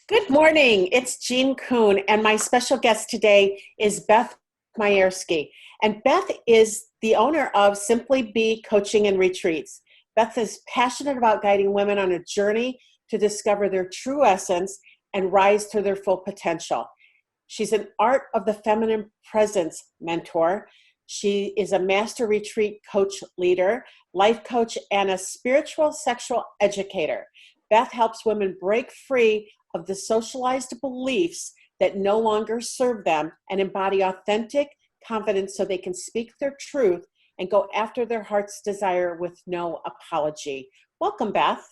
Good morning. It's Jean Kuhn, and my special guest today is Beth Majerszky. And Beth is the owner of Simply Be Coaching and Retreats. Beth is passionate about guiding women on a journey to discover their true essence and rise to their full potential. She's an Art of the Feminine Presence mentor. She is a master retreat coach leader, life coach, and a spiritual sexual educator. Beth helps women break free of the socialized beliefs that no longer serve them and embody authentic confidence so they can speak their truth and go after their heart's desire with no apology. Welcome, Beth.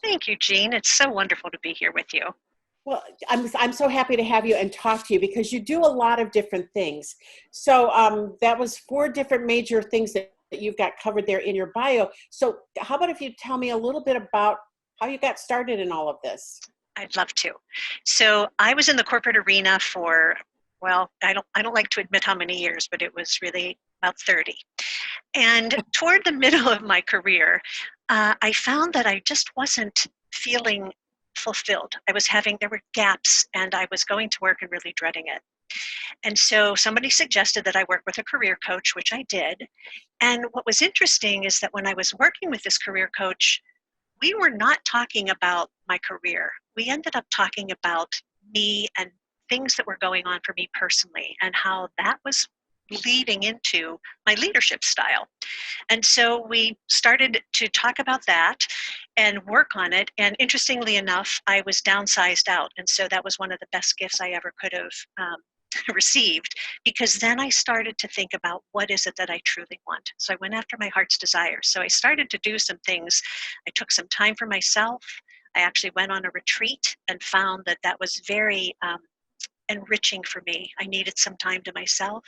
Thank you, Jean. It's so wonderful to be here with you. Well, I'm so happy to have you and talk to you because you do a lot of different things. So that was 4 different major things that you've got covered there in your bio. So how about if you tell me a little bit about how you got started in all of this? I'd love to. So I was in the corporate arena for, well, I don't like to admit how many years, but it was really about 30. And toward the middle of my career, I found that I just wasn't feeling fulfilled. There were gaps, and I was going to work and really dreading it. And so somebody suggested that I work with a career coach, which I did. And what was interesting is that when I was working with this career coach, we were not talking about my career. We ended up talking about me and things that were going on for me personally and how that was leading into my leadership style. And so we started to talk about that and work on it. And interestingly enough, I was downsized out. And so that was one of the best gifts I ever could have received, because then I started to think about what is it that I truly want. So I went after my heart's desire. So I started to do some things. I took some time for myself. I actually went on a retreat and found that that was very enriching for me. I needed some time to myself.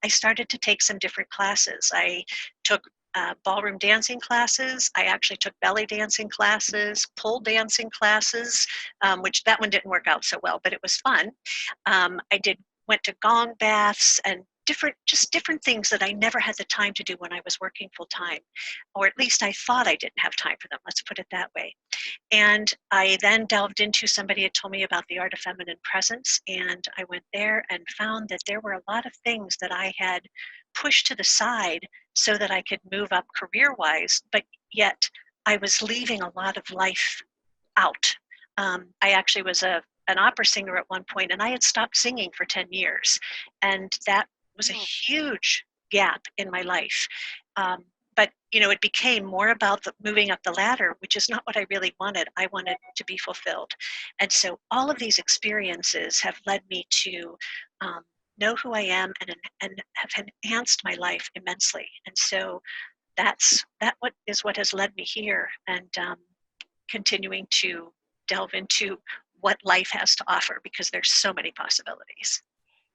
I started to take some different classes. I took ballroom dancing classes. I actually took belly dancing classes, pole dancing classes, which that one didn't work out so well, but it was fun. Went to gong baths and different things that I never had the time to do when I was working full time, or at least I thought I didn't have time for them. Let's put it that way. And I then delved into, somebody had told me about the Art of Feminine Presence, and I went there and found that there were a lot of things that I had pushed to the side so that I could move up career-wise, but yet I was leaving a lot of life out. I actually was an opera singer at one point, and I had stopped singing for 10 years. And that was a huge gap in my life. But it became more about moving up the ladder, which is not what I really wanted. I wanted to be fulfilled. And so all of these experiences have led me to know who I am and have enhanced my life immensely. And so what has led me here, and continuing to delve into what life has to offer, because there's so many possibilities.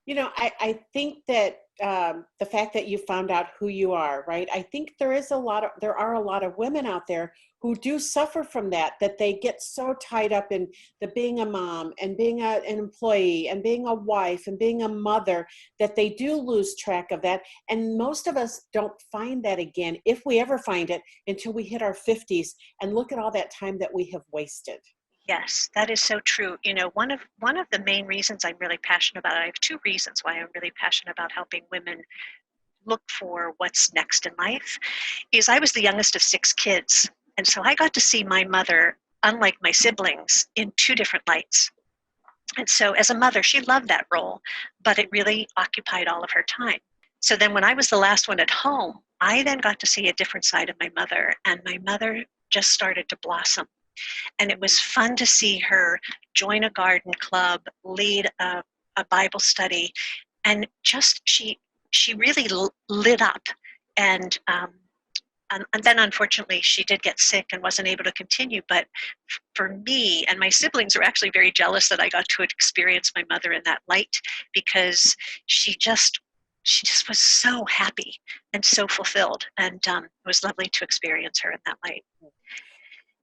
I think that the fact that you found out who you are, right? I think there are a lot of women out there who do suffer from that they get so tied up in the being a mom and being an employee and being a wife and being a mother, that they do lose track of that. And most of us don't find that again, if we ever find it, until we hit our 50s and look at all that time that we have wasted. Yes, that is so true. One of the main reasons I'm really passionate about it, I have 2 reasons why I'm really passionate about helping women look for what's next in life, is I was the youngest of 6 kids. And so I got to see my mother, unlike my siblings, in 2 different lights. And so as a mother, she loved that role, but it really occupied all of her time. So then when I was the last one at home, I then got to see a different side of my mother, and my mother just started to blossom. And it was fun to see her join a garden club, lead a Bible study, and just she really lit up. And then unfortunately she did get sick and wasn't able to continue. But for me, and my siblings were actually very jealous that I got to experience my mother in that light, because she just was so happy and so fulfilled. And it was lovely to experience her in that light.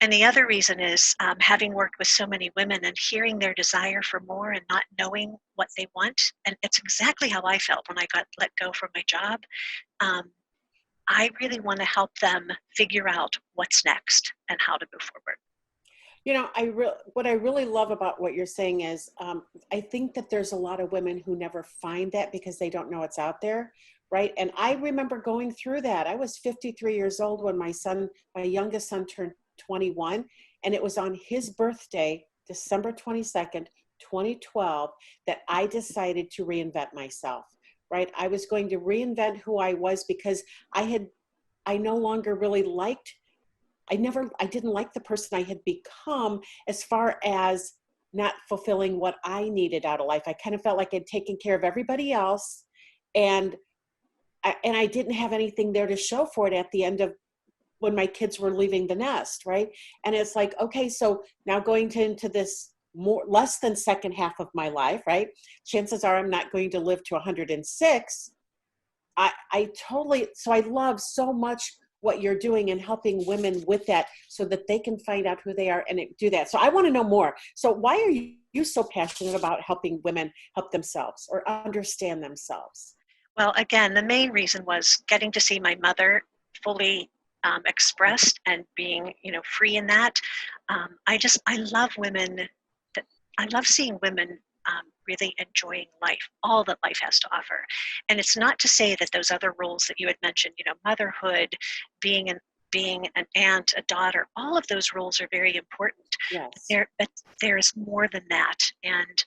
And the other reason is having worked with so many women and hearing their desire for more and not knowing what they want. And it's exactly how I felt when I got let go from my job. I really want to help them figure out what's next and how to move forward. What I really love about what you're saying is, I think that there's a lot of women who never find that because they don't know it's out there, right? And I remember going through that. I was 53 years old when my youngest son turned 21, and it was on his birthday, December 22nd, 2012, that I decided to reinvent myself, right? I was going to reinvent who I was because I no longer really liked I didn't like the person I had become as far as not fulfilling what I needed out of life. I kind of felt like I'd taken care of everybody else, and I didn't have anything there to show for it at the end of when my kids were leaving the nest, right? And it's like, okay, so now into this less than second half of my life, right? Chances are I'm not going to live to 106. So I love so much what you're doing and helping women with that so that they can find out who they are and do that. So I want to know more. So why are you so passionate about helping women help themselves or understand themselves? Well, again, the main reason was getting to see my mother fully expressed and being, free in that. I love women. I love seeing women really enjoying life, all that life has to offer. And it's not to say that those other roles that you had mentioned, motherhood, being an aunt, a daughter, all of those roles are very important. Yes. But there's more than that. And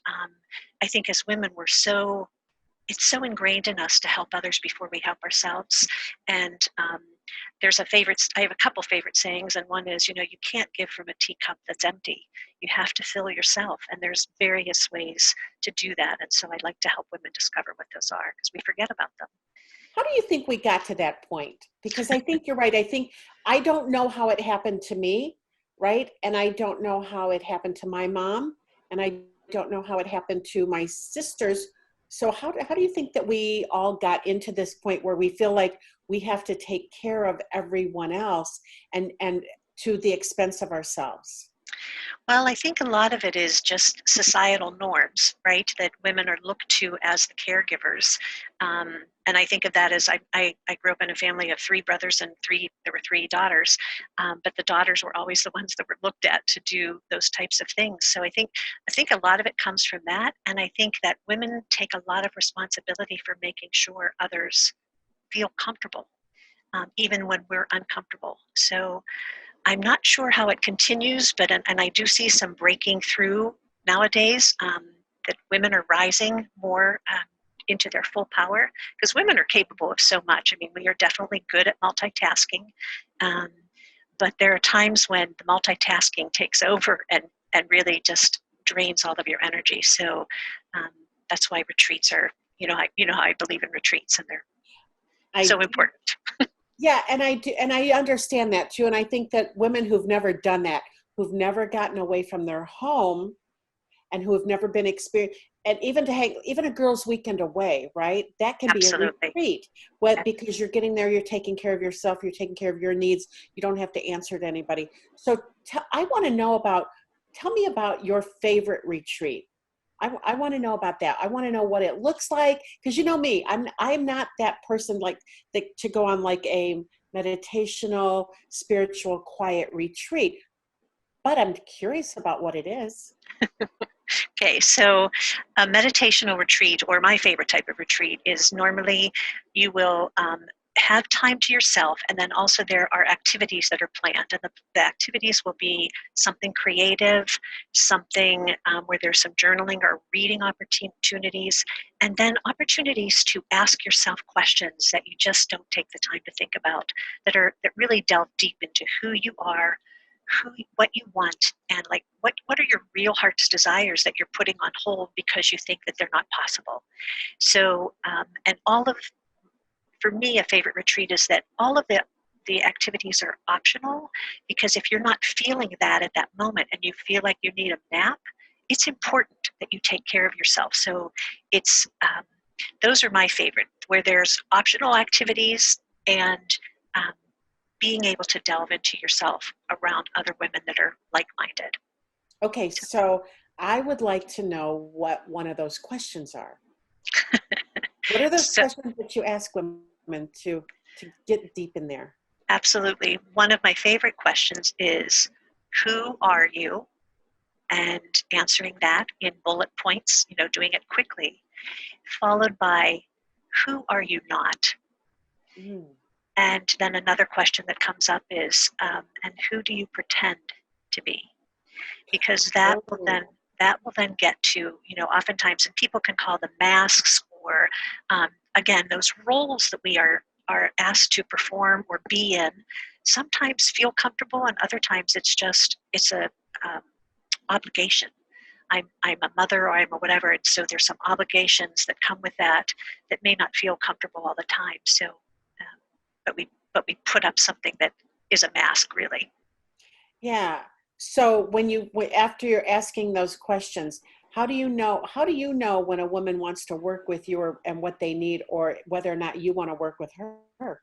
I think as women, it's so ingrained in us to help others before we help ourselves. And I have a couple favorite sayings, and one is, you can't give from a teacup that's empty. You have to fill yourself, and there's various ways to do that. And so I'd like to help women discover what those are because we forget about them. How do you think we got to that point? Because I think you're right. I don't know how it happened to me, right? And I don't know how it happened to my mom, and I don't know how it happened to my sisters. So how do you think that we all got into this point where we feel like we have to take care of everyone else and to the expense of ourselves? Well, I think a lot of it is just societal norms, right? That women are looked to as the caregivers. And I think of that as I grew up in a family of three brothers and there were three daughters, but the daughters were always the ones that were looked at to do those types of things. So I think a lot of it comes from that. And I think that women take a lot of responsibility for making sure others feel comfortable, even when we're uncomfortable. So I'm not sure how it continues, and I do see some breaking through nowadays, that women are rising more into their full power because women are capable of so much. I mean, we are definitely good at multitasking, um, but there are times when the multitasking takes over and really just drains all of your energy. So that's why retreats are, how I believe in retreats, and they're I so important. Yeah, and I do, and I understand that too. And I think that women who've never done that, who've never gotten away from their home, and who have never been experienced, and even a girl's weekend away, right? That can be a Absolutely. retreat. Because you're getting there, you're taking care of yourself, you're taking care of your needs. You don't have to answer to anybody. So I want to know about. Tell me about your favorite retreat. I want to know about that. I want to know what it looks like because you know me, I'm not that person like to go on like a meditational, spiritual, quiet retreat. But I'm curious about what it is. Okay, so a meditational retreat, or my favorite type of retreat, is normally you will have time to yourself, and then also there are activities that are planned. And the activities will be something creative, something where there's some journaling or reading opportunities, and then opportunities to ask yourself questions that you just don't take the time to think about, that really delve deep into who you are, what you want, and like what are your real heart's desires that you're putting on hold because you think that they're not possible. So and all of for me, a favorite retreat is that all of the activities are optional, because if you're not feeling that at that moment and you feel like you need a nap, it's important that you take care of yourself. So it's those are my favorite, where there's optional activities and um, being able to delve into yourself around other women that are like-minded. Okay, so I would like to know what one of those questions are. What are those So questions that you ask women to get deep in there? absolutely. One of my favorite questions is, who are you, and answering that in bullet points, doing it quickly, followed by who are you not? Mm. And then another question that comes up is, and who do you pretend to be? Because that will Oh. then get to, oftentimes, and people can call them masks, or again, those roles that we are asked to perform or be in, sometimes feel comfortable, and other times it's a um, obligation. I'm a mother, or I'm a whatever, and so there's some obligations that come with that may not feel comfortable all the time. So, but we put up something that is a mask, really. Yeah. So after you're asking those questions, how do you know when a woman wants to work with you, and what they need, or whether or not you want to work with her?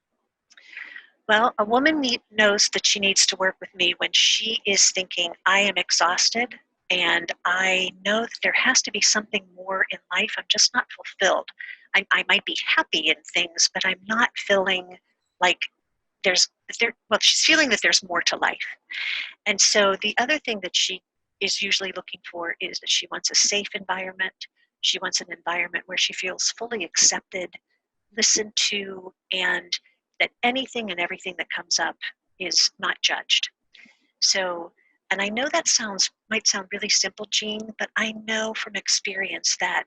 Well, a woman knows that she needs to work with me when she is thinking, I am exhausted, and I know that there has to be something more in life. I'm just not fulfilled. I might be happy in things, but I'm not feeling like she's feeling that there's more to life. And so the other thing that she is usually looking for is that she wants a safe environment. She wants an environment where she feels fully accepted, listened to, and that anything and everything that comes up is not judged. So, and I know that might sound really simple, Jean, but I know from experience that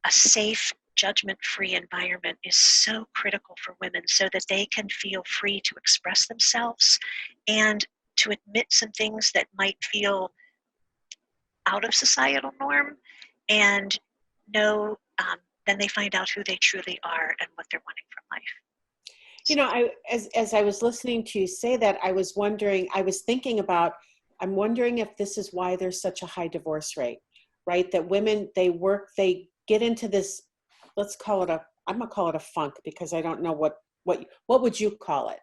a safe, judgment-free environment is so critical for women, so that they can feel free to express themselves and to admit some things that might feel out of societal norm, and know, then they find out who they truly are and what they're wanting from life. As I was listening to you say that, I'm wondering if this is why there's such a high divorce rate, right? That women, they get into this, I'm gonna call it a funk, because I don't know what would you call it?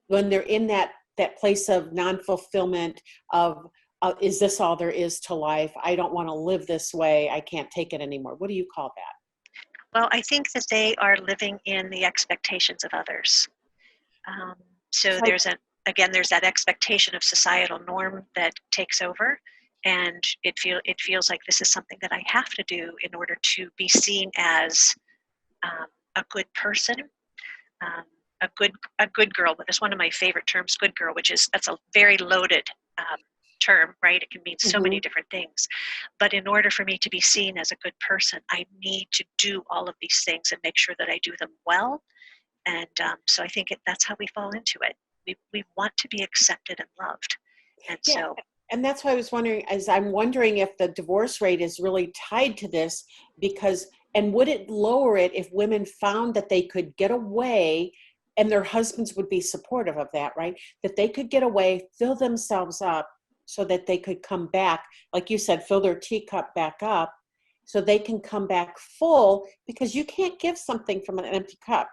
When they're in that place of non-fulfillment of, is this all there is to life? I don't want to live this way. I can't take it anymore. What do you call that? Well, I think that they are living in the expectations of others. Um, so So, there's that expectation of societal norm that takes over, and it feels like this is something that I have to do in order to be seen as a good person, um, a good girl. But that's one of my favorite terms, good girl, that's a very loaded term, right? It can mean so many different things. But in order for me to be seen as a good person, I need to do all of these things and make sure that I do them well. And so I think that's how we fall into it. We want to be accepted and loved. And yeah, so, and that's why I'm wondering if the divorce rate is really tied to this, and would it lower it if women found that they could get away, and their husbands would be supportive of that, right? That they could get away, fill themselves up, so that they could come back, like you said, fill their teacup back up, so they can come back full, because you can't give something from an empty cup.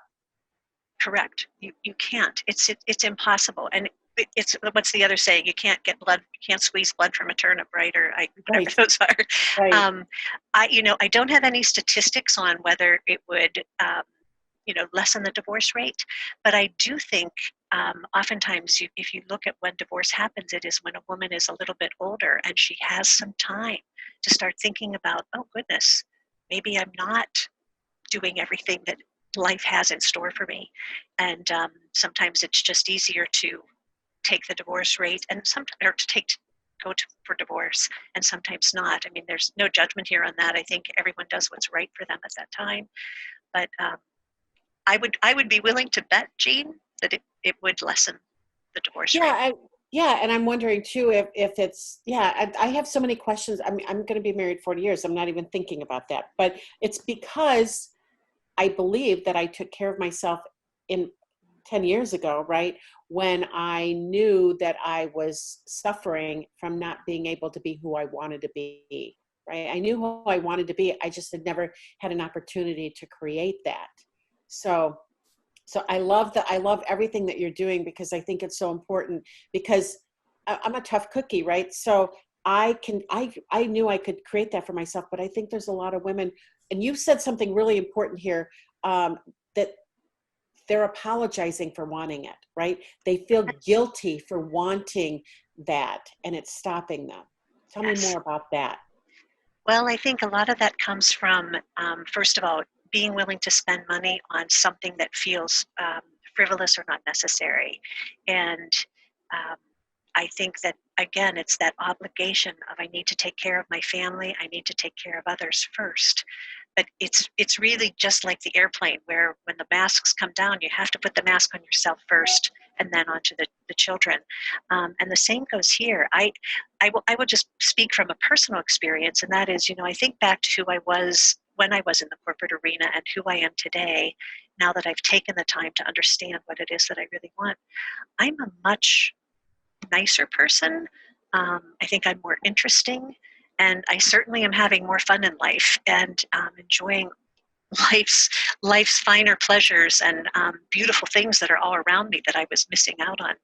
correct. You can't. It's impossible. And it's what's the other saying? You can't get blood. You can't squeeze blood from a turnip, right? Or whatever Right. those are. Right. I don't have any statistics on whether it would lessen the divorce rate, but I do think oftentimes if you look at when divorce happens, it is when a woman is a little bit older and she has some time to start thinking about, oh goodness, maybe I'm not doing everything that life has in store for me. And sometimes it's just easier to take the divorce rate or to for divorce, and sometimes not. I mean, there's no judgment here on that. I think everyone does what's right for them at that time. But I would be willing to bet, Jean, that it would lessen the divorce rate. Yeah, and I'm wondering too if it's, I have so many questions. I'm going to be married 40 years. I'm not even thinking about that, but it's because I believe that I took care of myself in 10 years ago, right? When I knew that I was suffering from not being able to be who I wanted to be, right? I knew who I wanted to be. I just had never had an opportunity to create that. So I love everything that you're doing, because I think it's so important, because I'm a tough cookie, right? So I knew I could create that for myself, but I think there's a lot of women, and you said something really important here, that they're apologizing for wanting it, right? They feel guilty for wanting that and it's stopping them? Tell me Yes. more about that. Well, I think a lot of that comes from, first of all, being willing to spend money on something that feels frivolous or not necessary. And um, I think that, again, it's that obligation of I need to take care of my family, I need to take care of others first. But it's really just like the airplane where when the masks come down, you have to put the mask on yourself first and then onto the children. And the same goes here. I will just speak from a personal experience, and that is, I think back to who I was when I was in the corporate arena and who I am today, now that I've taken the time to understand what it is that I really want. I'm a much nicer person. I think I'm more interesting, and I certainly am having more fun in life and enjoying life's life's finer pleasures and beautiful things that are all around me that I was missing out on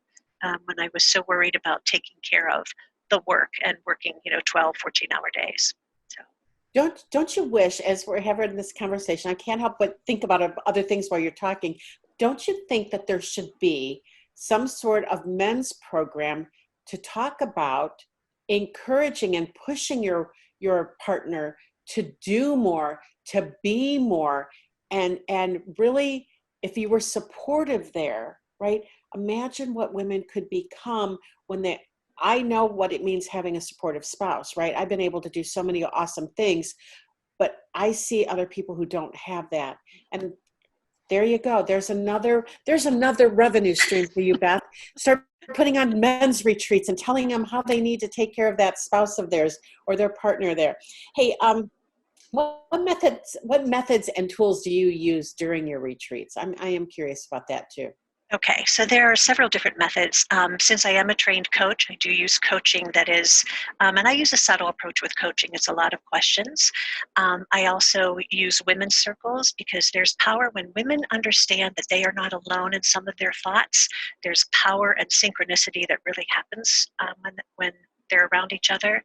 when I was so worried about taking care of the work and working 12, 14-hour days. So Don't you wish, as we're having this conversation, I can't help but think about other things while you're talking. Don't you think that there should be some sort of men's program to talk about encouraging and pushing your partner to do more, to be more, and really, if you were supportive there, right? Imagine what women could become when they I know what it means having a supportive spouse, right? I've been able to do so many awesome things, but I see other people who don't have that. And there you go. There's another revenue stream for you, Beth. Start putting on men's retreats and telling them how they need to take care of that spouse of theirs or their partner there. Hey, what methods and tools do you use during your retreats? I am curious about that too. Okay, so there are several different methods. Since I am a trained coach, I do use coaching that is, and I use a subtle approach with coaching. It's a lot of questions. I also use women's circles because there's power when women understand that they are not alone in some of their thoughts. There's power and synchronicity that really happens when they're around each other.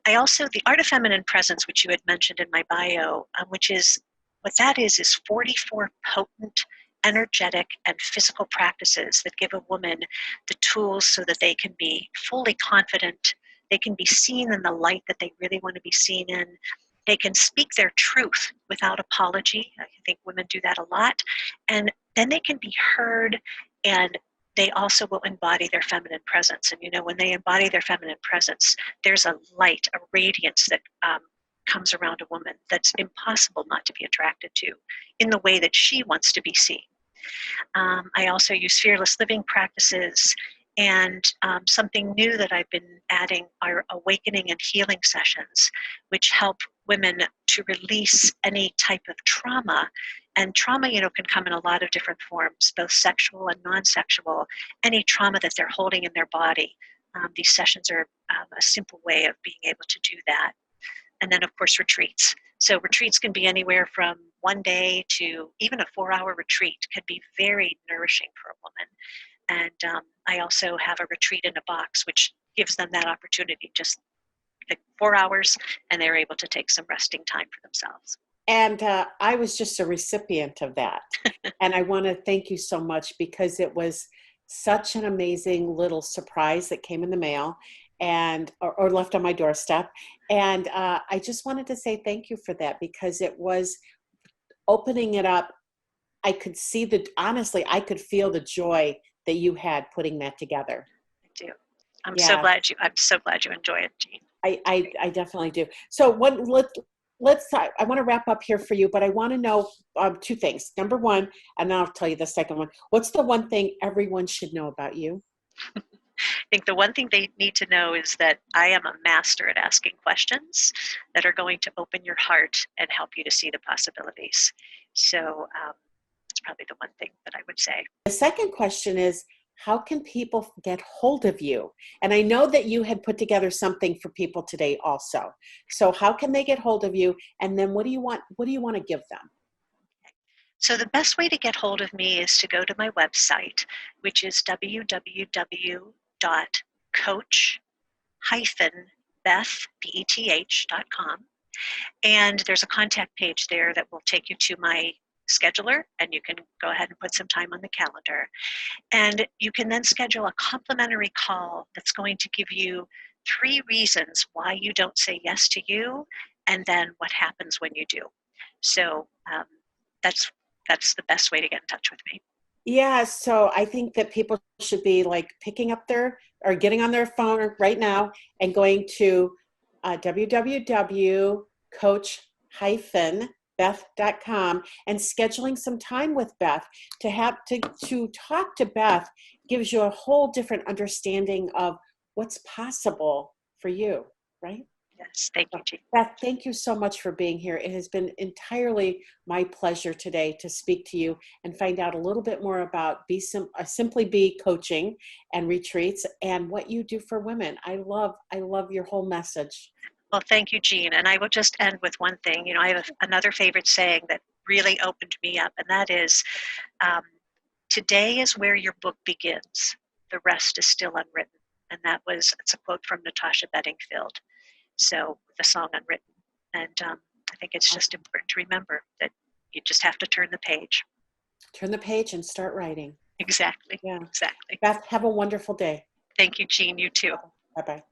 I also, the art of feminine presence, which you had mentioned in my bio, which is what that is 44 potent, energetic, and physical practices that give a woman the tools so that they can be fully confident. They can be seen in the light that they really want to be seen in. They can speak their truth without apology. I think women do that a lot. And then they can be heard, and they also will embody their feminine presence. And when they embody their feminine presence, there's a light, a radiance that comes around a woman that's impossible not to be attracted to in the way that she wants to be seen. I also use fearless living practices, and something new that I've been adding are awakening and healing sessions, which help women to release any type of trauma. And trauma, can come in a lot of different forms, both sexual and non-sexual, any trauma that they're holding in their body. These sessions are a simple way of being able to do that. And then, of course, retreats. So retreats can be anywhere from 1 day to even a 4-hour retreat could be very nourishing for a woman. And I also have a retreat in a box, which gives them that opportunity, just like 4 hours, and they're able to take some resting time for themselves. And I was just a recipient of that. And I want to thank you so much because it was such an amazing little surprise that came in the mail and or left on my doorstep. And I just wanted to say thank you for that because it was opening it up. I could see honestly, I could feel the joy that you had putting that together. I do. I'm Yeah. so glad you enjoy it, Jean. I definitely do. So I want to wrap up here for you, but I want to know two things. Number one, and then I'll tell you the second one. What's the one thing everyone should know about you? I think the one thing they need to know is that I am a master at asking questions that are going to open your heart and help you to see the possibilities. So that's probably the one thing that I would say. The second question is, how can people get hold of you? And I know that you had put together something for people today also. So how can they get hold of you? And then what do you want to give them? So the best way to get hold of me is to go to my website, which is www.coach-beth.com. And there's a contact page there that will take you to my scheduler, and you can go ahead and put some time on the calendar. And you can then schedule a complimentary call that's going to give you 3 reasons why you don't say yes to you, and then what happens when you do. So that's the best way to get in touch with me. Yeah, so I think that people should be like picking up their or getting on their phone right now and going to www.coach-beth.com and scheduling some time with Beth to talk to Beth gives you a whole different understanding of what's possible for you, right? Yes, thank you, Jean. Beth, thank you so much for being here. It has been entirely my pleasure today to speak to you and find out a little bit more about Simply Be coaching and retreats and what you do for women. I love your whole message. Well, thank you, Jean. And I will just end with one thing. I have another favorite saying that really opened me up, and that is, um, today is where your book begins. The rest is still unwritten. And it's a quote from Natasha Bedingfield. So the song Unwritten. And I think it's just important to remember that you just have to turn the page. Turn the page and start writing. Exactly. Yeah. Exactly. Beth, have a wonderful day. Thank you, Jean. You too. Bye-bye.